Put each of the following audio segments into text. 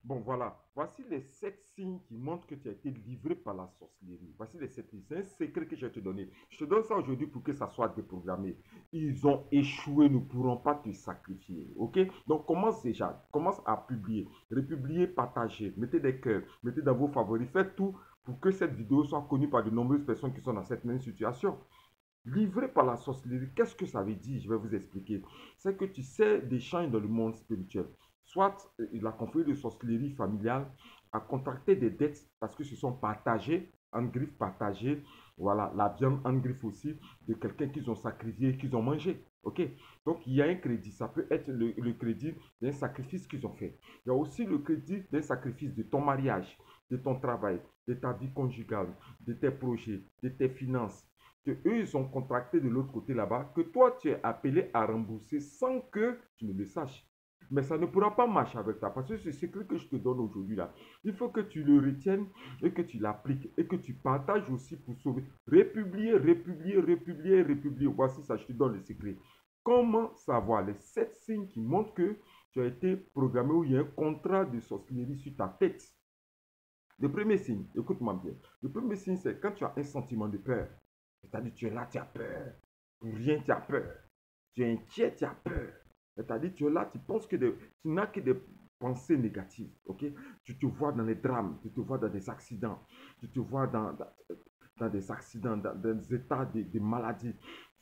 Bon, voilà. Voici les 7 signes qui montrent que tu as été livré par la sorcellerie. Voici les 7 signes. C'est un secret que je vais te donner. Je te donne ça aujourd'hui pour que ça soit déprogrammé. Ils ont échoué, ne pourront pas te sacrifier. OK? Donc, commence déjà. Commence à publier. Republier, partager. Mettez des cœurs. Mettez dans vos favoris. Faites tout pour que cette vidéo soit connue par de nombreuses personnes qui sont dans cette même situation. Livré par la sorcellerie, qu'est-ce que ça veut dire? Je vais vous expliquer. C'est que tu sais des changes dans le monde spirituel. Soit la confrérie de sorcellerie familiale a contracté des dettes parce que se sont partagés, en griffe partagée, voilà, la viande en griffe aussi, de quelqu'un qu'ils ont sacrifié, qu'ils ont mangé. Ok? Donc il y a un crédit, ça peut être le crédit d'un sacrifice qu'ils ont fait. Il y a aussi le crédit d'un sacrifice de ton mariage, de ton travail, de ta vie conjugale, de tes projets, de tes finances, que eux ils ont contracté de l'autre côté là-bas, que toi tu es appelé à rembourser sans que tu ne le saches. Mais ça ne pourra pas marcher avec toi parce que c'est ce secret que je te donne aujourd'hui là. Il faut que tu le retiennes et que tu l'appliques et que tu partages aussi pour sauver. Républier, républier, républier, républier. Voici ça, je te donne le secret. Comment savoir les 7 signes qui montrent que tu as été programmé ou il y a un contrat de sorcellerie sur ta tête? Le premier signe, écoute-moi bien. Le premier signe, c'est quand tu as un sentiment de peur. C'est-à-dire, tu es là, tu as peur. Pour rien, tu as peur. Tu es inquiet, tu as peur. C'est-à-dire, tu es là, tu penses que tu n'as que des pensées négatives. Ok? Tu te vois dans les drames, tu te vois dans des accidents, tu te vois dans des accidents, dans des états de maladie.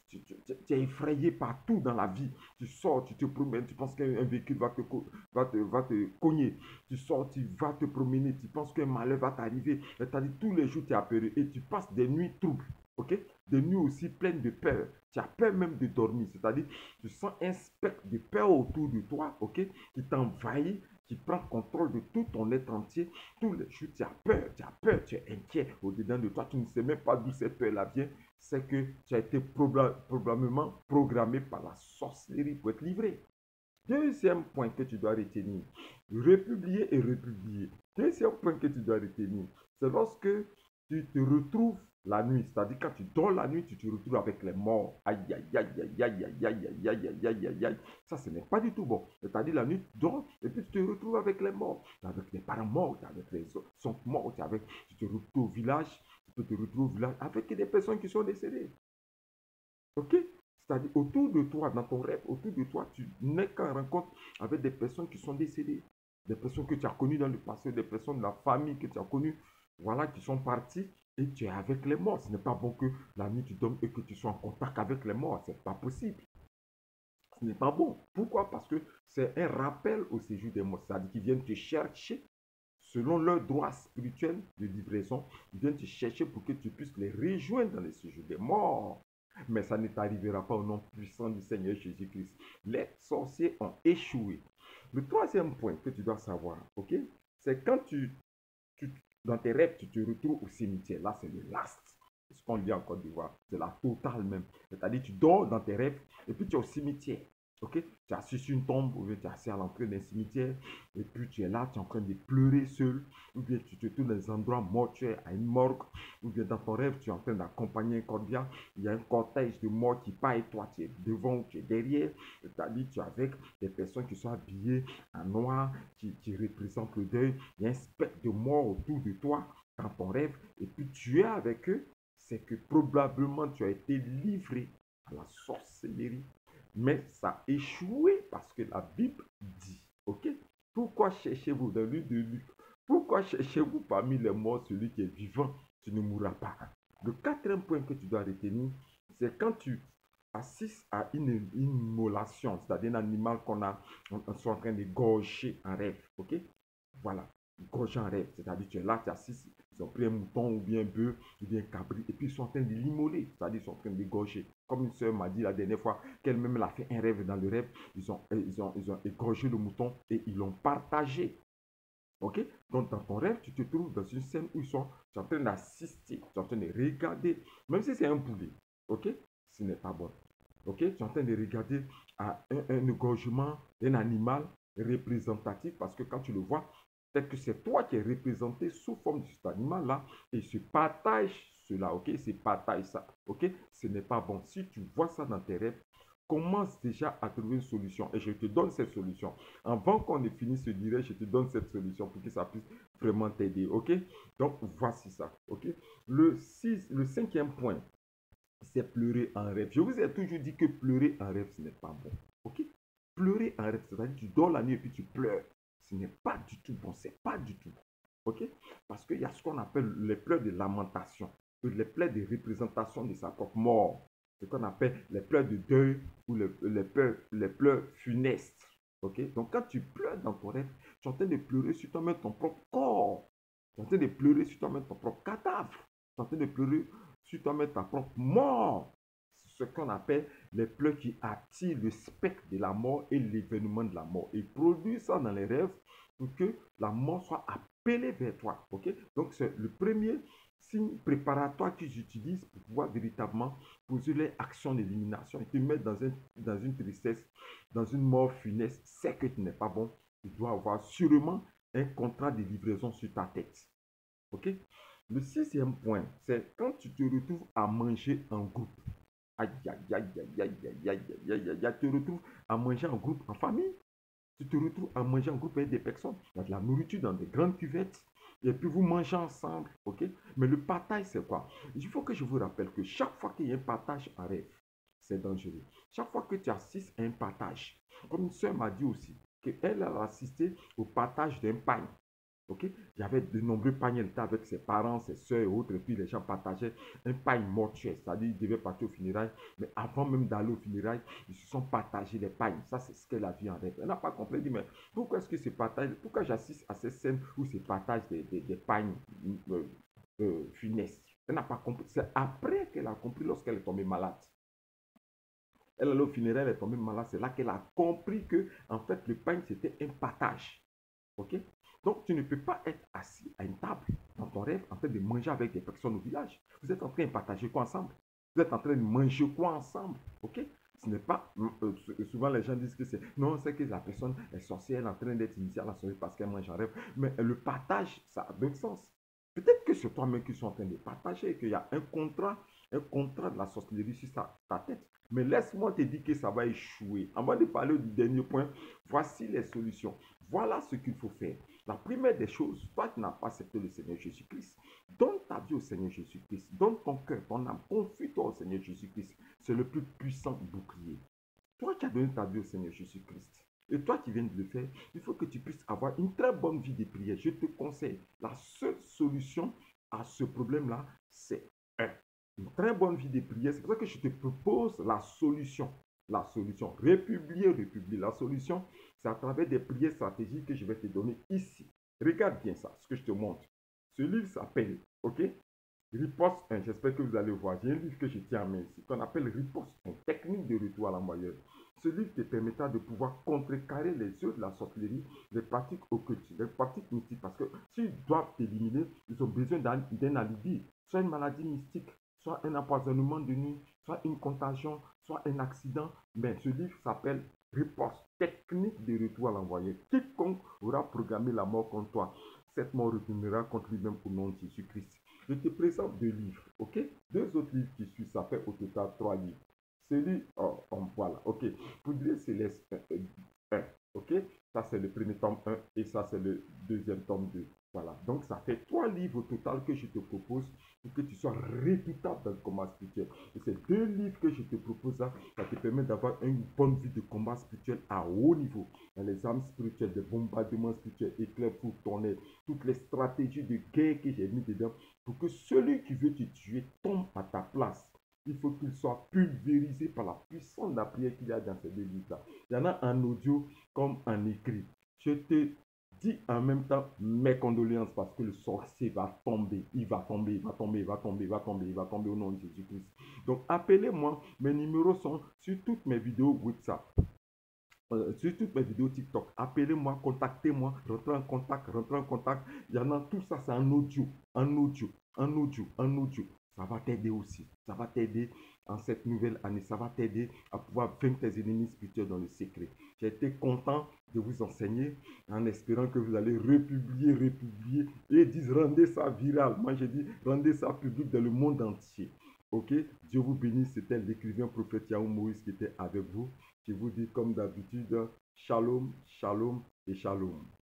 Tu es effrayé partout dans la vie. Tu sors, tu te promènes, tu penses qu'un véhicule va te cogner. Tu sors, tu vas te promener, tu penses qu'un malheur va t'arriver. C'est-à-dire, tous les jours, tu es apeuré et tu passes des nuits troubles. Ok? Des nuits aussi pleines de peur. Tu as peur même de dormir. C'est-à-dire, tu sens un spectre de peur autour de toi, ok? Qui t'envahit, qui prend contrôle de tout ton être entier. Tous les jours, tu as peur, tu es inquiet au-dedans de toi. Tu ne sais même pas d'où cette peur-là vient. C'est que tu as été probablement programmé par la sorcellerie pour être livré. Deuxième point que tu dois retenir, republier et republier. Deuxième point que tu dois retenir, c'est lorsque tu te retrouves la nuit, c'est-à-dire quand tu dors la nuit, tu te retrouves avec les morts. Aïe, aïe, aïe, aïe, aïe, aïe, aïe, aïe, aïe, aïe, aïe, aïe, aïe. Ça, ce n'est pas du tout bon. C'est-à-dire la nuit, tu dors et puis tu te retrouves avec les morts. Tu es avec les parents morts, tu es avec les sont morts, tu te retrouves au village, tu peux te retrouver au village avec des personnes qui sont décédées. Ok? C'est-à-dire, autour de toi, dans ton rêve, autour de toi, tu n'es qu'en rencontre avec des personnes qui sont décédées, des personnes que tu as connues dans le passé, des personnes de la famille que tu as connues, voilà, qui sont parties et tu es avec les morts. Ce n'est pas bon que la nuit tu dormes et que tu sois en contact avec les morts. Ce n'est pas possible. Ce n'est pas bon. Pourquoi? Parce que c'est un rappel au séjour des morts. C'est-à-dire qu'ils viennent te chercher selon leur droit spirituel de livraison. Ils viennent te chercher pour que tu puisses les rejoindre dans le séjour des morts. Mais ça ne t'arrivera pas au nom puissant du Seigneur Jésus-Christ. Les sorciers ont échoué. Le troisième point que tu dois savoir, ok, c'est quand tu, dans tes rêves, tu te retrouves au cimetière. Là, c'est le last. Ce qu'on dit en Côte d'Ivoire, c'est la totale même. C'est-à-dire, tu dors dans tes rêves et puis tu es au cimetière. Ok? Tu es assis sur une tombe ou bien tu es assis à l'entrée d'un cimetière et puis tu es là, tu es en train de pleurer seul ou bien tu te trouves dans des endroits mortuaires, à une morgue ou bien dans ton rêve, tu es en train d'accompagner un corbillard. Il y a un cortège de morts qui part et toi, tu es devant ou tu es derrière. C'est-à-dire, tu es avec des personnes qui sont habillées en noir, qui représentent le deuil. Il y a un spectre de mort autour de toi dans ton rêve et puis tu es avec eux. C'est que probablement tu as été livré à la sorcellerie. Mais ça a échoué parce que la Bible dit, ok? Pourquoi cherchez-vous dans le livre de Luc? Pourquoi cherchez-vous parmi les morts celui qui est vivant? Tu ne mourras pas. Le quatrième point que tu dois retenir, c'est quand tu assistes à une immolation, c'est-à-dire un animal on soit en train de gorger en rêve, ok? Voilà, gorger en rêve, c'est-à-dire tu es là, tu assistes, ils ont pris un mouton ou bien un bœuf ou bien un cabri et puis ils sont en train de l'immoler, c'est-à-dire ils sont en train de gorger. Comme une soeur m'a dit la dernière fois qu'elle-même a fait un rêve dans le rêve, ils ont égorgé le mouton et ils l'ont partagé. Ok? Donc dans ton rêve, tu te trouves dans une scène où tu es en train d'assister, tu es en train de regarder, même si c'est un poulet, ok? Ce n'est pas bon. Ok? Tu es en train de regarder à un égorgement d'un animal représentatif parce que quand tu le vois, peut-être que c'est toi qui es représenté sous forme de cet animal-là et se partage cela, ok? Se partage ça, ok? Ce n'est pas bon. Si tu vois ça dans tes rêves, commence déjà à trouver une solution et je te donne cette solution. Avant qu'on ait fini ce direct, je te donne cette solution pour que ça puisse vraiment t'aider, ok? Donc, voici ça, ok? Le cinquième point, c'est pleurer en rêve. Je vous ai toujours dit que pleurer en rêve, ce n'est pas bon, ok? Pleurer en rêve, c'est-à-dire que tu dors la nuit et puis tu pleures. Ce n'est pas du tout bon, c'est pas du tout bon, ok? Parce qu'il y a ce qu'on appelle les pleurs de lamentation, les pleurs de représentation de sa propre mort, ce qu'on appelle les pleurs de deuil ou les pleurs funestes. Ok? Donc, quand tu pleures dans ton rêve, tu es en train de pleurer sur toi-même ton propre corps. Tu es en train de pleurer sur toi-même ton propre cadavre. Tu es en train de pleurer sur toi-même ta propre mort. Ce qu'on appelle les pleurs qui attirent le spectre de la mort et l'événement de la mort. Et produisent ça dans les rêves pour que la mort soit appelée vers toi. Ok? Donc, c'est le premier signe préparatoire que j'utilise pour pouvoir véritablement poser les actions d'élimination et te mettre dans une tristesse, dans une mort funeste. C'est que tu n'es pas bon. Tu dois avoir sûrement un contrat de livraison sur ta tête. Ok? Le sixième point, c'est quand tu te retrouves à manger en groupe. Aïe, aïe, aïe, aïe, aïe, aïe, aïe, aïe, aïe, aïe, tu te retrouves à manger en groupe en famille. Tu te retrouves à manger en groupe avec des personnes. Il y a de la nourriture dans des grandes cuvettes. Et puis vous mangez ensemble, ok? Mais le partage, c'est quoi? Il faut que je vous rappelle que chaque fois qu'il y a un partage en rêve, c'est dangereux. Chaque fois que tu assistes à un partage, comme une soeur m'a dit aussi, qu'elle a assisté au partage d'un pain. Ok? Il y avait de nombreux pagnes, elle était avec ses parents, ses soeurs et autres, et puis les gens partageaient un pain mortuaire, c'est-à-dire ils devaient partir au funérailles, mais avant même d'aller au funérailles, ils se sont partagés les pagnes. Ça, c'est ce qu'elle a vu en rêve. Elle n'a pas compris, elle dit, mais pourquoi est-ce que c'est partage, pourquoi j'assiste à ces scènes où c'est partage des pagnes funestes? Elle n'a pas compris. C'est après qu'elle a compris lorsqu'elle est tombée malade. Elle allait au funérailles, elle est tombée malade, c'est là qu'elle a compris que, en fait, le pain, c'était un partage. Ok? Donc, tu ne peux pas être assis à une table dans ton rêve en train de manger avec des personnes au village. Vous êtes en train de partager quoi ensemble? Vous êtes en train de manger quoi ensemble? Ok? Ce n'est pas. Souvent, les gens disent que c'est. Non, c'est que la personne est sorcière, elle est en train d'être initiée à la sorcellerie parce qu'elle mange en rêve. Mais le partage, ça a d'autres sens. Peut-être que c'est toi-même qui sont en train de partager et qu'il y a un contrat de la sorcellerie sur ta tête. Mais laisse-moi te dire que ça va échouer. Avant de parler du dernier point, voici les solutions. Voilà ce qu'il faut faire. La première des choses, toi qui n'as pas accepté le Seigneur Jésus-Christ, donne ta vie au Seigneur Jésus-Christ. Donne ton cœur, ton âme, confie-toi au Seigneur Jésus-Christ. C'est le plus puissant bouclier. Toi qui as donné ta vie au Seigneur Jésus-Christ, et toi qui viens de le faire, il faut que tu puisses avoir une très bonne vie de prière. Je te conseille, la seule solution à ce problème-là, c'est une très bonne vie de prière. C'est pour ça que je te propose la solution. La solution. Republier. La solution, c'est à travers des prières stratégiques que je vais te donner ici. Regarde bien ça, ce que je te montre. Ce livre s'appelle, ok? Riposte 1. J'espère que vous allez voir. J'ai un livre que je tiens en main ici, qu'on appelle Riposte 1, technique de retour à l'envoyeur. Ce livre te permettra de pouvoir contrecarrer les œuvres de la sorcellerie, les pratiques occultes, les pratiques mystiques, parce que s'ils doivent t'éliminer, ils ont besoin d'un alibi, soit une maladie mystique, soit un empoisonnement de nuit, soit une contagion, soit un accident. Mais ce livre s'appelle Riposte, technique de retour à l'envoyeur. Quiconque aura programmé la mort contre toi, cette mort retournera contre lui-même au nom de Jésus-Christ. Je te présente deux livres, ok? Deux autres livres qui suivent, ça fait au total trois livres. Celui, voilà, ok. Poudrier Céleste 1, ok? Ça, c'est le premier tome 1 et ça, c'est le deuxième tome 2. Voilà, donc ça fait trois livres au total que je te propose pour que tu sois redoutable dans le combat spirituel. Et ces deux livres que je te propose là, ça te permet d'avoir une bonne vie de combat spirituel à haut niveau. Dans les armes spirituelles, des bombardements spirituels, éclairs pour tonnerre, toutes les stratégies de guerre que j'ai mis dedans pour que celui qui veut te tuer tombe à ta place. Il faut qu'il soit pulvérisé par la puissance de la prière qu'il y a dans ces deux livres-là. Il y en a en audio comme en écrit. Je te dis en même temps mes condoléances parce que le sorcier va tomber. Il va tomber, il va tomber, il va tomber, il va tomber, il va tomber au nom de Jésus-Christ. Donc appelez-moi. Mes numéros sont sur toutes mes vidéos WhatsApp. Sur toutes mes vidéos TikTok, appelez-moi, contactez-moi, rentrez en contact, rentrez en contact. Il y en a tout ça, c'est en audio, en audio, en audio, en audio. Ça va t'aider aussi. Ça va t'aider en cette nouvelle année. Ça va t'aider à pouvoir vaincre tes ennemis spirituels dans le secret. J'ai été content de vous enseigner en espérant que vous allez republier et disent rendez ça viral. Moi, j'ai dit rendez ça public dans le monde entier. Ok, Dieu vous bénisse. C'était l'écrivain prophète Yahou Moïse qui était avec vous. Je vous dis comme d'habitude, shalom, shalom et shalom.